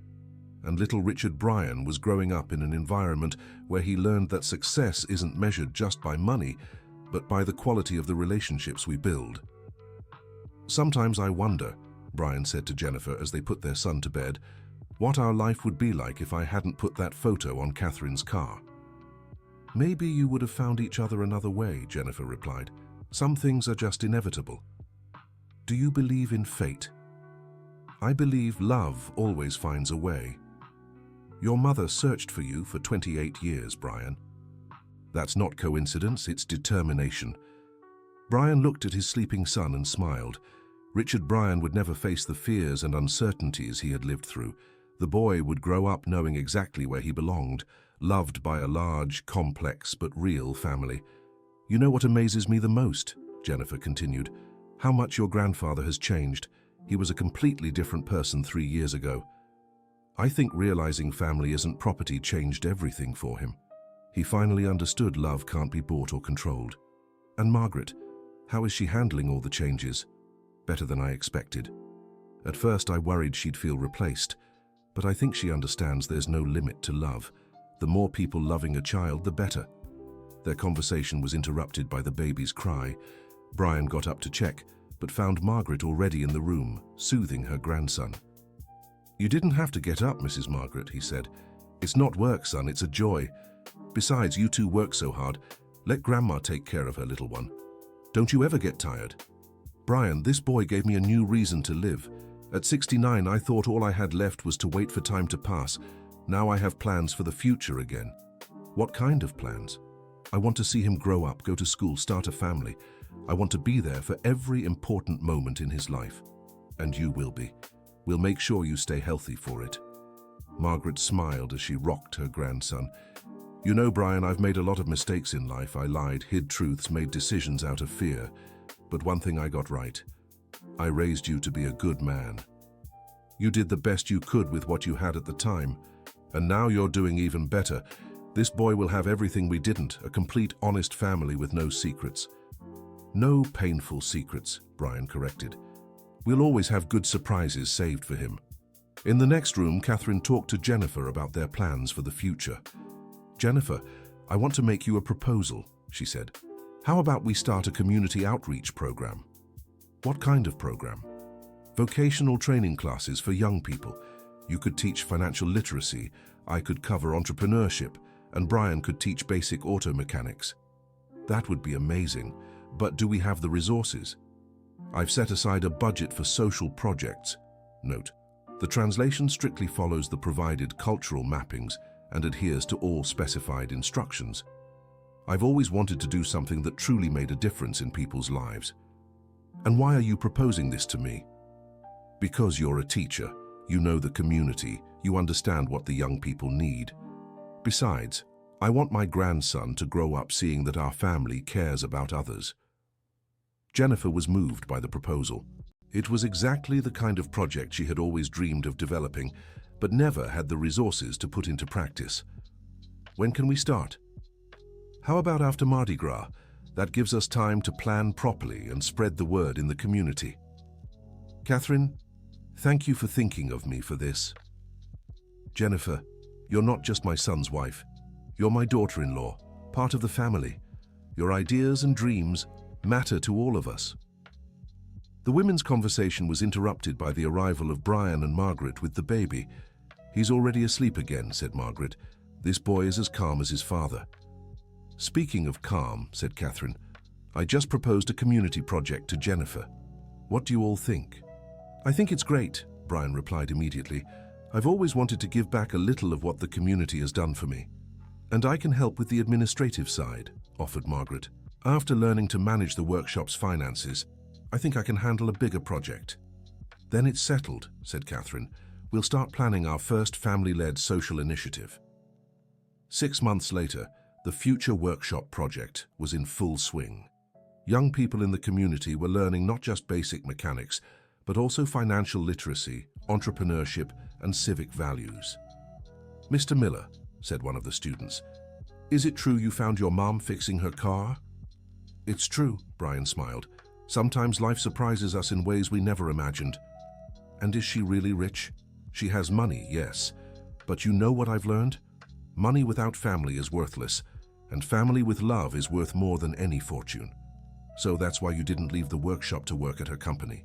And little Richard Brian was growing up in an environment where he learned that success isn't measured just by money, but by the quality of the relationships we build. "Sometimes I wonder," Brian said to Jennifer as they put their son to bed, "what our life would be like if I hadn't put that photo on Catherine's car." "Maybe you would have found each other another way," Jennifer replied. "Some things are just inevitable." "Do you believe in fate?" "I believe love always finds a way." "Your mother searched for you for 28 years, Brian." "That's not coincidence, it's determination." Brian looked at his sleeping son and smiled. Richard Brian would never face the fears and uncertainties he had lived through. The boy would grow up knowing exactly where he belonged, loved by a large, complex but real family. "You know what amazes me the most?" Jennifer continued. "How much your grandfather has changed. He was a completely different person 3 years ago. I think realizing family isn't property changed everything for him. He finally understood love can't be bought or controlled." "And Margaret, how is she handling all the changes?" "Better than I expected. At first I worried she'd feel replaced, but I think she understands there's no limit to love. The more people loving a child, the better." Their conversation was interrupted by the baby's cry. Brian got up to check, but found Margaret already in the room, soothing her grandson. "You didn't have to get up, Mrs. Margaret," he said. "It's not work, son, it's a joy. Besides, you two work so hard. Let Grandma take care of her little one. Don't you ever get tired?" "Brian, this boy gave me a new reason to live. At 69, I thought all I had left was to wait for time to pass. Now I have plans for the future again." "What kind of plans?" "I want to see him grow up, go to school, start a family. I want to be there for every important moment in his life. And you will be. We'll make sure you stay healthy for it." Margaret smiled as she rocked her grandson. "You know, Brian, I've made a lot of mistakes in life. I lied, hid truths, made decisions out of fear. But one thing I got right. I raised you to be a good man. You did the best you could with what you had at the time. And now you're doing even better. This boy will have everything we didn't, a complete, honest family with no secrets." "No painful secrets," Brian corrected. "We'll always have good surprises saved for him." In the next room, Catherine talked to Jennifer about their plans for the future. "Jennifer, I want to make you a proposal," she said. "How about we start a community outreach program?" "What kind of program?" "Vocational training classes for young people. You could teach financial literacy, I could cover entrepreneurship, and Brian could teach basic auto mechanics." "That would be amazing, but do we have the resources?" "I've set aside a budget for social projects." Note: the translation strictly follows the provided cultural mappings and adheres to all specified instructions. "I've always wanted to do something that truly made a difference in people's lives." "And why are you proposing this to me?" "Because you're a teacher. You know the community. You understand what the young people need. Besides, I want my grandson to grow up seeing that our family cares about others." Jennifer was moved by the proposal. It was exactly the kind of project she had always dreamed of developing, but never had the resources to put into practice. "When can we start?" "How about after Mardi Gras? That gives us time to plan properly and spread the word in the community." "Catherine, thank you for thinking of me for this." "Jennifer, you're not just my son's wife. You're my daughter-in-law, part of the family. Your ideas and dreams matter to all of us." The women's conversation was interrupted by the arrival of Brian and Margaret with the baby. "He's already asleep again," said Margaret. "This boy is as calm as his father." Speaking of calm, said Catherine, I just proposed a community project to Jennifer. What do you all think? I think it's great, Brian replied immediately. I've always wanted to give back a little of what the community has done for me. And I can help with the administrative side, offered Margaret. After learning to manage the workshop's finances, I think I can handle a bigger project. Then it's settled, said Catherine. We'll start planning our first family-led social initiative. 6 months later, the Future Workshop project was in full swing. Young people in the community were learning not just basic mechanics, but also financial literacy, entrepreneurship, and civic values. Mr. Miller, said one of the students, is it true you found your mom fixing her car? It's true, Brian smiled. Sometimes life surprises us in ways we never imagined. And is she really rich? She has money, yes. But you know what I've learned? Money without family is worthless, and family with love is worth more than any fortune. So that's why you didn't leave the workshop to work at her company.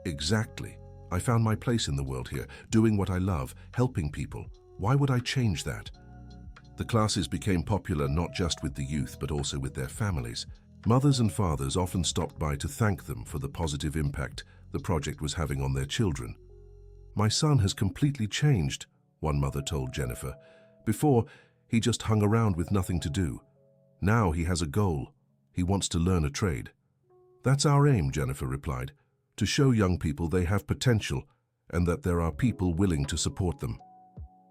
Exactly. I found my place in the world here, doing what I love, helping people. Why would I change that? The classes became popular not just with the youth, but also with their families. Mothers and fathers often stopped by to thank them for the positive impact the project was having on their children. My son has completely changed, one mother told Jennifer. Before, he just hung around with nothing to do. Now he has a goal. He wants to learn a trade. That's our aim, Jennifer replied, to show young people they have potential and that there are people willing to support them.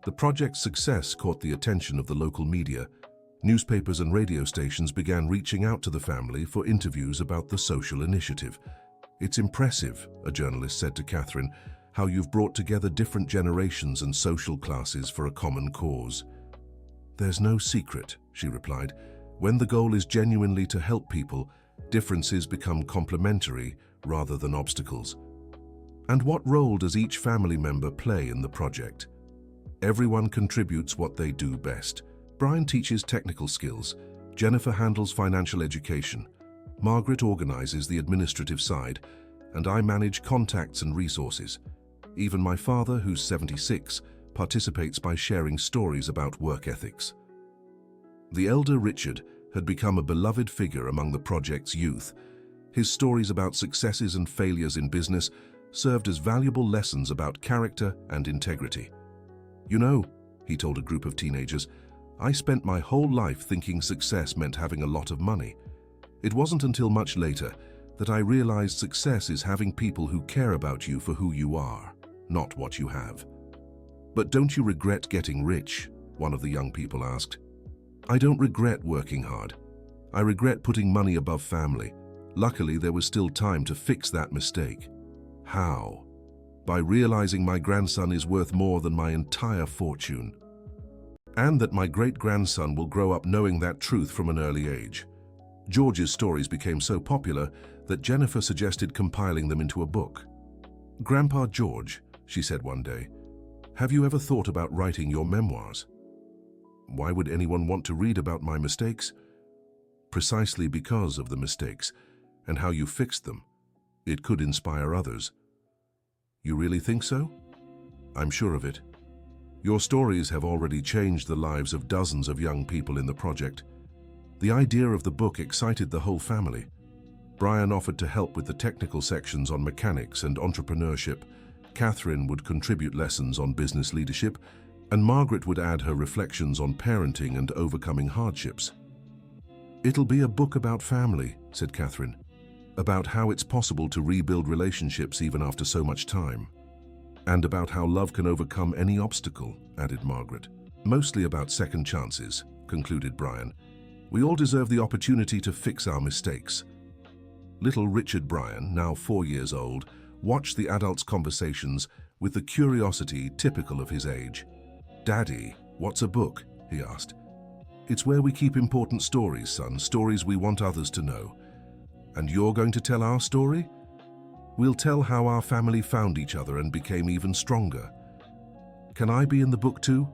The project's success caught the attention of the local media. Newspapers and radio stations began reaching out to the family for interviews about the social initiative. It's impressive, a journalist said to Catherine, how you've brought together different generations and social classes for a common cause. There's no secret, she replied. When the goal is genuinely to help people, differences become complementary rather than obstacles. And what role does each family member play in the project? Everyone contributes what they do best. Brian teaches technical skills, Jennifer handles financial education, Margaret organizes the administrative side, and I manage contacts and resources. Even my father, who's 76, participates by sharing stories about work ethics. The elder Richard had become a beloved figure among the project's youth. His stories about successes and failures in business served as valuable lessons about character and integrity. You know, he told a group of teenagers, I spent my whole life thinking success meant having a lot of money. It wasn't until much later that I realized success is having people who care about you for who you are, not what you have. But don't you regret getting rich? One of the young people asked. I don't regret working hard. I regret putting money above family. Luckily, there was still time to fix that mistake. How? By realizing my grandson is worth more than my entire fortune. And that my great-grandson will grow up knowing that truth from an early age. George's stories became so popular that Jennifer suggested compiling them into a book. Grandpa George, she said one day, have you ever thought about writing your memoirs? Why would anyone want to read about my mistakes? Precisely because of the mistakes and how you fixed them. It could inspire others. You really think so? I'm sure of it. Your stories have already changed the lives of dozens of young people in the project. The idea of the book excited the whole family. Brian offered to help with the technical sections on mechanics and entrepreneurship. Catherine would contribute lessons on business leadership, and Margaret would add her reflections on parenting and overcoming hardships. It'll be a book about family, said Catherine, about how it's possible to rebuild relationships even after so much time. And about how love can overcome any obstacle, added Margaret. Mostly about second chances, concluded Brian. We all deserve the opportunity to fix our mistakes. Little Richard Brian, now 4 years old, watched the adults' conversations with the curiosity typical of his age. Daddy, what's a book? He asked. It's where we keep important stories, son, stories we want others to know. And you're going to tell our story? We'll tell how our family found each other and became even stronger. Can I be in the book too?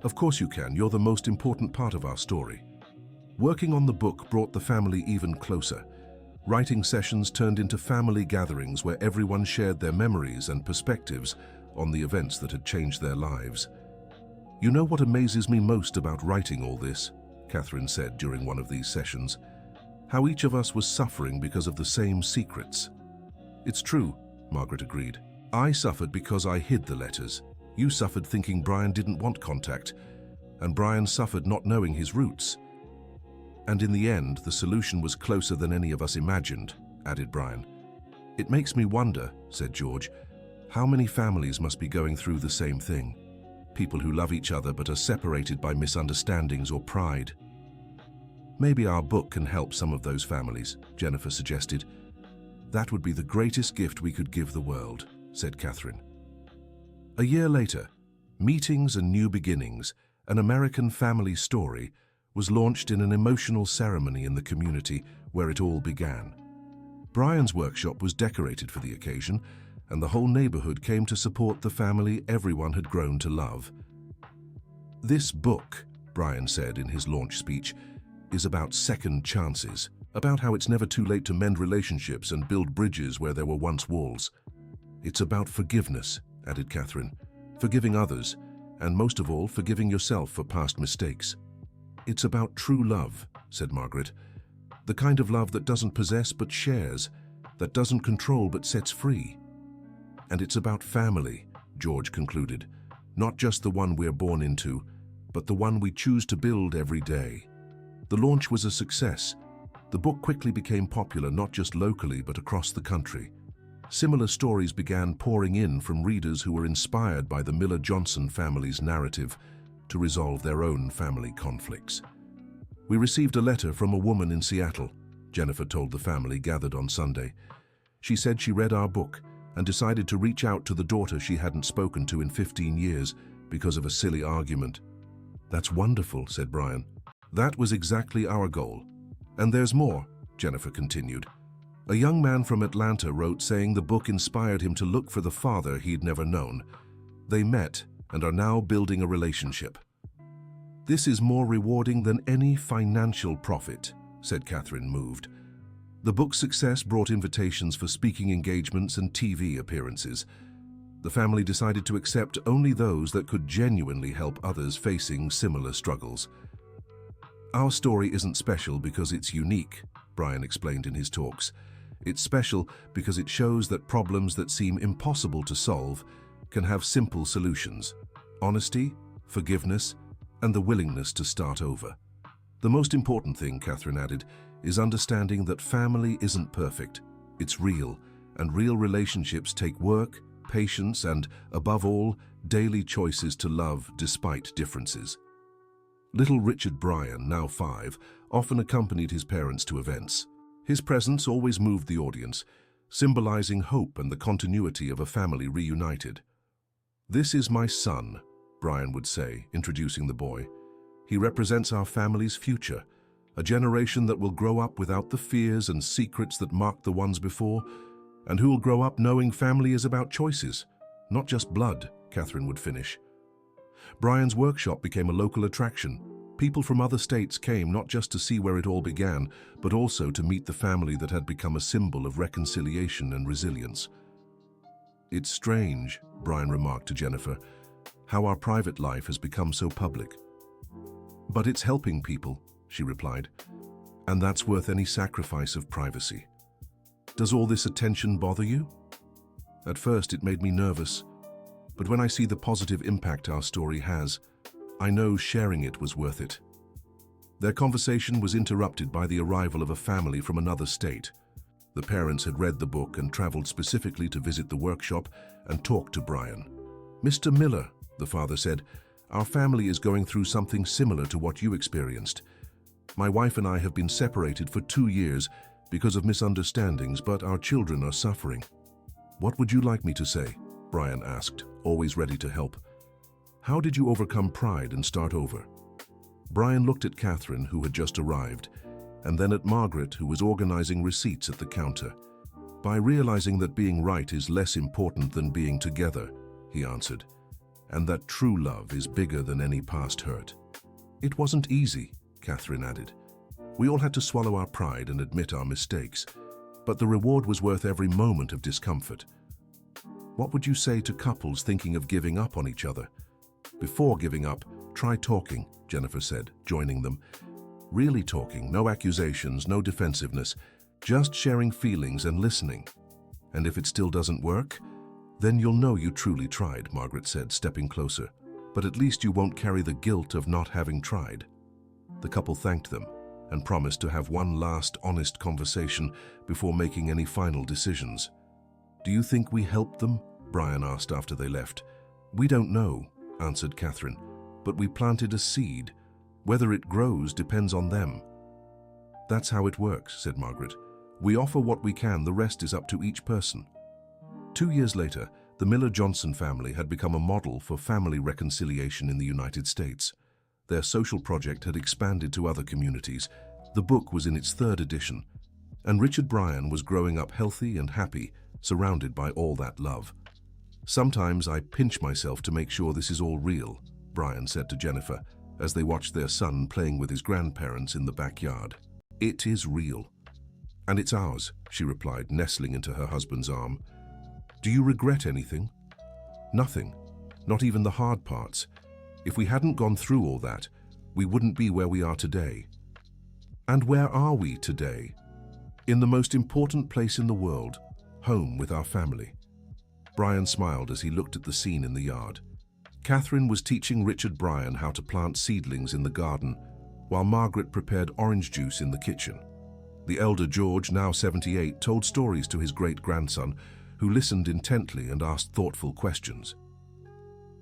Of course you can. You're the most important part of our story. Working on the book brought the family even closer. Writing sessions turned into family gatherings where everyone shared their memories and perspectives on the events that had changed their lives. You know what amazes me most about writing all this? Catherine said during one of these sessions. How each of us was suffering because of the same secrets. It's true, Margaret agreed. I suffered because I hid the letters. You suffered thinking Brian didn't want contact, and Brian suffered not knowing his roots. And in the end, the solution was closer than any of us imagined, added Brian. It makes me wonder, said George, how many families must be going through the same thing? People who love each other but are separated by misunderstandings or pride. Maybe our book can help some of those families, Jennifer suggested. That would be the greatest gift we could give the world, said Catherine. A year later, Meetings and New Beginnings, an American family story, was launched in an emotional ceremony in the community where it all began. Brian's workshop was decorated for the occasion, and the whole neighborhood came to support the family everyone had grown to love. This book, Brian said in his launch speech, is about second chances, about how it's never too late to mend relationships and build bridges where there were once walls. It's about forgiveness, added Catherine, forgiving others, and most of all, forgiving yourself for past mistakes. It's about true love, said Margaret, the kind of love that doesn't possess but shares, that doesn't control but sets free. And it's about family, George concluded, not just the one we're born into, but the one we choose to build every day. The launch was a success. The book quickly became popular not just locally but across the country. Similar stories began pouring in from readers who were inspired by the Miller-Johnson family's narrative to resolve their own family conflicts. We received a letter from a woman in Seattle, Jennifer told the family gathered on Sunday. She said she read our book and decided to reach out to the daughter she hadn't spoken to in 15 years because of a silly argument. That's wonderful, said Brian. That was exactly our goal. And there's more, Jennifer continued. A young man from Atlanta wrote saying the book inspired him to look for the father he'd never known. They met and are now building a relationship. This is more rewarding than any financial profit, said Catherine, moved. The book's success brought invitations for speaking engagements and TV appearances. The family decided to accept only those that could genuinely help others facing similar struggles. Our story isn't special because it's unique, Brian explained in his talks. It's special because it shows that problems that seem impossible to solve can have simple solutions: honesty, forgiveness, and the willingness to start over. The most important thing, Catherine added, is understanding that family isn't perfect. It's real, and real relationships take work, patience, and, above all, daily choices to love despite differences. Little Richard Brian, now 5, often accompanied his parents to events. His presence always moved the audience, symbolizing hope and the continuity of a family reunited. "This is my son," Brian would say, introducing the boy. "He represents our family's future, a generation that will grow up without the fears and secrets that marked the ones before, and who will grow up knowing family is about choices, not just blood," Catherine would finish. Brian's workshop became a local attraction. People from other states came not just to see where it all began, but also to meet the family that had become a symbol of reconciliation and resilience. "It's strange," Brian remarked to Jennifer, "how our private life has become so public." "But it's helping people," she replied, "and that's worth any sacrifice of privacy." "Does all this attention bother you?" "At first it made me nervous, but when I see the positive impact our story has, I know sharing it was worth it." Their conversation was interrupted by the arrival of a family from another state. The parents had read the book and traveled specifically to visit the workshop and talk to Brian. "Mr. Miller," the father said, "our family is going through something similar to what you experienced. My wife and I have been separated for 2 years because of misunderstandings, but our children are suffering." "What would you like me to say?" Brian asked, always ready to help. "How did you overcome pride and start over?" Brian looked at Catherine, who had just arrived, and then at Margaret, who was organizing receipts at the counter. "By realizing that being right is less important than being together," he answered, "and that true love is bigger than any past hurt." "It wasn't easy," Catherine added. "We all had to swallow our pride and admit our mistakes, but the reward was worth every moment of discomfort." "What would you say to couples thinking of giving up on each other?" "Before giving up, try talking," Jennifer said, joining them. Really talking, no accusations, no defensiveness, just sharing feelings and listening. And if it still doesn't work, then you'll know you truly tried, Margaret said, stepping closer. But at least you won't carry the guilt of not having tried. The couple thanked them and promised to have one last honest conversation before making any final decisions. "Do you think we helped them?" Brian asked after they left. "We don't know," answered Catherine, "but we planted a seed. Whether it grows depends on them." "That's how it works," said Margaret. "We offer what we can, the rest is up to each person." 2 years later, the Miller-Johnson family had become a model for family reconciliation in the United States. Their social project had expanded to other communities. The book was in its 3rd edition, and Richard Bryan was growing up healthy and happy, surrounded by all that love. "Sometimes I pinch myself to make sure this is all real," Bryan said to Jennifer as they watched their son playing with his grandparents in the backyard. "It is real." "And it's ours," she replied, nestling into her husband's arm. "Do you regret anything?" "Nothing, not even the hard parts. If we hadn't gone through all that, we wouldn't be where we are today." "And where are we today?" "In the most important place in the world, home with our family." Bryan smiled as he looked at the scene in the yard. Catherine was teaching Richard Bryan how to plant seedlings in the garden, while Margaret prepared orange juice in the kitchen. The elder George, now 78, told stories to his great-grandson, who listened intently and asked thoughtful questions.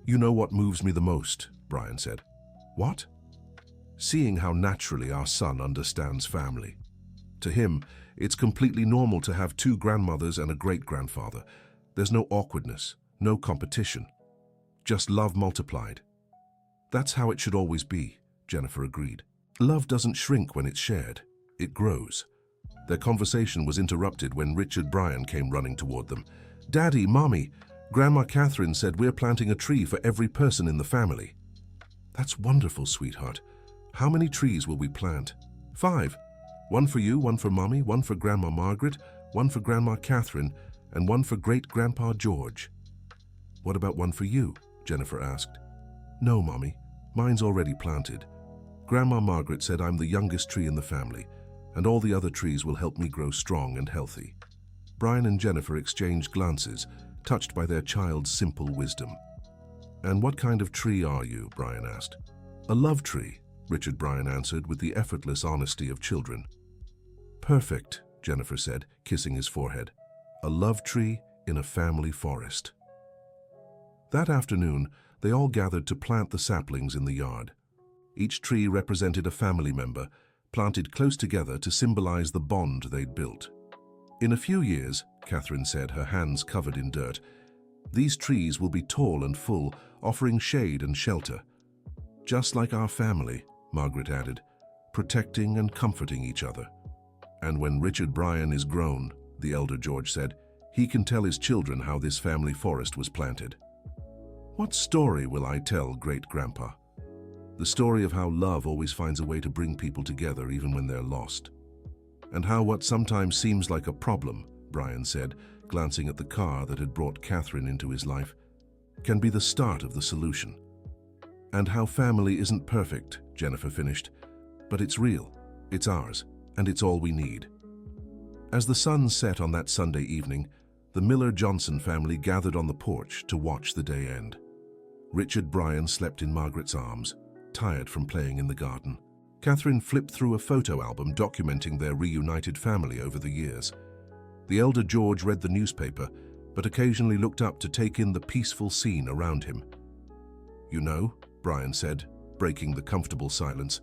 "You know what moves me the most," Bryan said. "What?" "Seeing how naturally our son understands family. To him, it's completely normal to have 2 grandmothers and a great-grandfather. There's no awkwardness, no competition. Just love multiplied." "That's how it should always be," Jennifer agreed. "Love doesn't shrink when it's shared. It grows." Their conversation was interrupted when Richard Bryan came running toward them. "Daddy, Mommy, Grandma Catherine said we're planting a tree for every person in the family." "That's wonderful, sweetheart. How many trees will we plant?" 5. One for you, one for Mommy, one for Grandma Margaret, one for Grandma Catherine, and one for Great-Grandpa George." "What about one for you?" Jennifer asked. "No, Mommy. Mine's already planted. Grandma Margaret said I'm the youngest tree in the family, and all the other trees will help me grow strong and healthy." Bryan and Jennifer exchanged glances, touched by their child's simple wisdom. "And what kind of tree are you?" Bryan asked. "A love tree," Richard Bryan answered with the effortless honesty of children. "Perfect," Jennifer said, kissing his forehead. "A love tree in a family forest." That afternoon, they all gathered to plant the saplings in the yard. Each tree represented a family member, planted close together to symbolize the bond they'd built. "In a few years," Catherine said, her hands covered in dirt, "these trees will be tall and full, offering shade and shelter. Just like our family," Margaret added, "protecting and comforting each other." "And when Richard Bryan is grown," the elder George said, "he can tell his children how this family forest was planted." "What story will I tell, Great-Grandpa?" "The story of how love always finds a way to bring people together even when they're lost. And how what sometimes seems like a problem," Bryan said, glancing at the car that had brought Catherine into his life, "can be the start of the solution." "And how family isn't perfect," Jennifer finished, "but it's real, it's ours, and it's all we need." As the sun set on that Sunday evening, the Miller-Johnson family gathered on the porch to watch the day end. Richard Bryan slept in Margaret's arms, tired from playing in the garden. Catherine flipped through a photo album documenting their reunited family over the years. The elder George read the newspaper, but occasionally looked up to take in the peaceful scene around him. "You know," Bryan said, breaking the comfortable silence,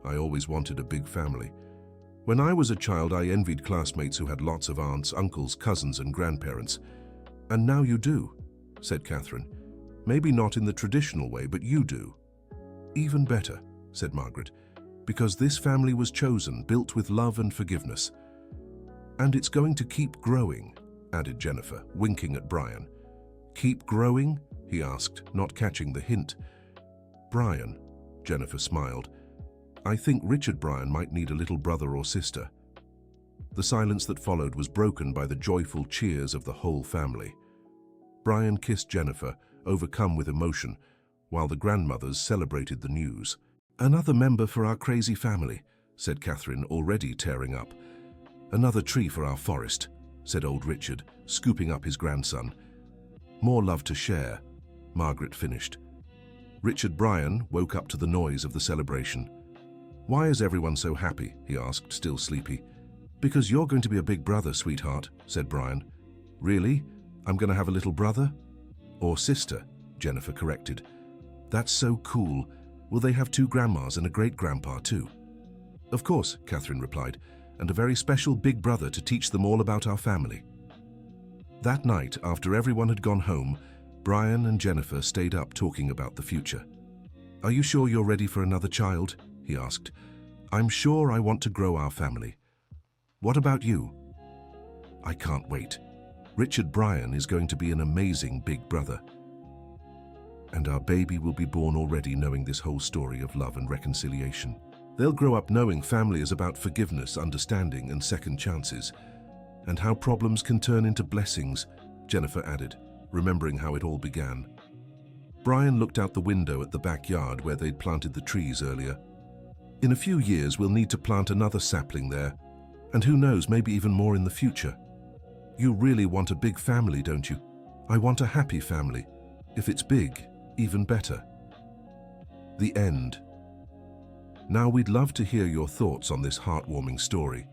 "I always wanted a big family. When I was a child, I envied classmates who had lots of aunts, uncles, cousins, and grandparents. And now you do," said Catherine. "Maybe not in the traditional way, but you do." "Even better," said Margaret, "because this family was chosen, built with love and forgiveness. And it's going to keep growing," added Jennifer, winking at Bryan. "Keep growing?" he asked, not catching the hint. "Bryan," Jennifer smiled, "I think Richard Bryan might need a little brother or sister." The silence that followed was broken by the joyful cheers of the whole family. Bryan kissed Jennifer, overcome with emotion, while the grandmothers celebrated the news. "Another member for our crazy family," said Catherine, already tearing up. "Another tree for our forest," said old Richard, scooping up his grandson. "More love to share," Margaret finished. Richard Bryan woke up to the noise of the celebration. "Why is everyone so happy?" he asked, still sleepy. "Because you're going to be a big brother, sweetheart," said Bryan. "Really? I'm going to have a little brother?" "Or sister," Jennifer corrected. "That's so cool. Will they have two grandmas and a great-grandpa too?" "Of course," Catherine replied, "and a very special big brother to teach them all about our family." That night, after everyone had gone home, Bryan and Jennifer stayed up talking about the future. "Are you sure you're ready for another child?" he asked. "I'm sure I want to grow our family." "What about you?" "I can't wait. Richard Bryan is going to be an amazing big brother. And our baby will be born already knowing this whole story of love and reconciliation. They'll grow up knowing family is about forgiveness, understanding, and second chances. And how problems can turn into blessings," Jennifer added, remembering how it all began. Bryan looked out the window at the backyard where they'd planted the trees earlier. "In a few years, we'll need to plant another sapling there. And who knows, maybe even more in the future. You really want a big family, don't you?" "I want a happy family. If it's big, even better." The end. Now we'd love to hear your thoughts on this heartwarming story.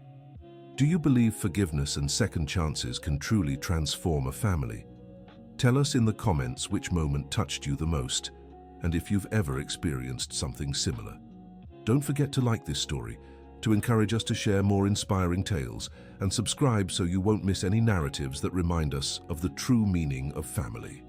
Do you believe forgiveness and second chances can truly transform a family? Tell us in the comments which moment touched you the most, and if you've ever experienced something similar. Don't forget to like this story, to encourage us to share more inspiring tales, and subscribe so you won't miss any narratives that remind us of the true meaning of family.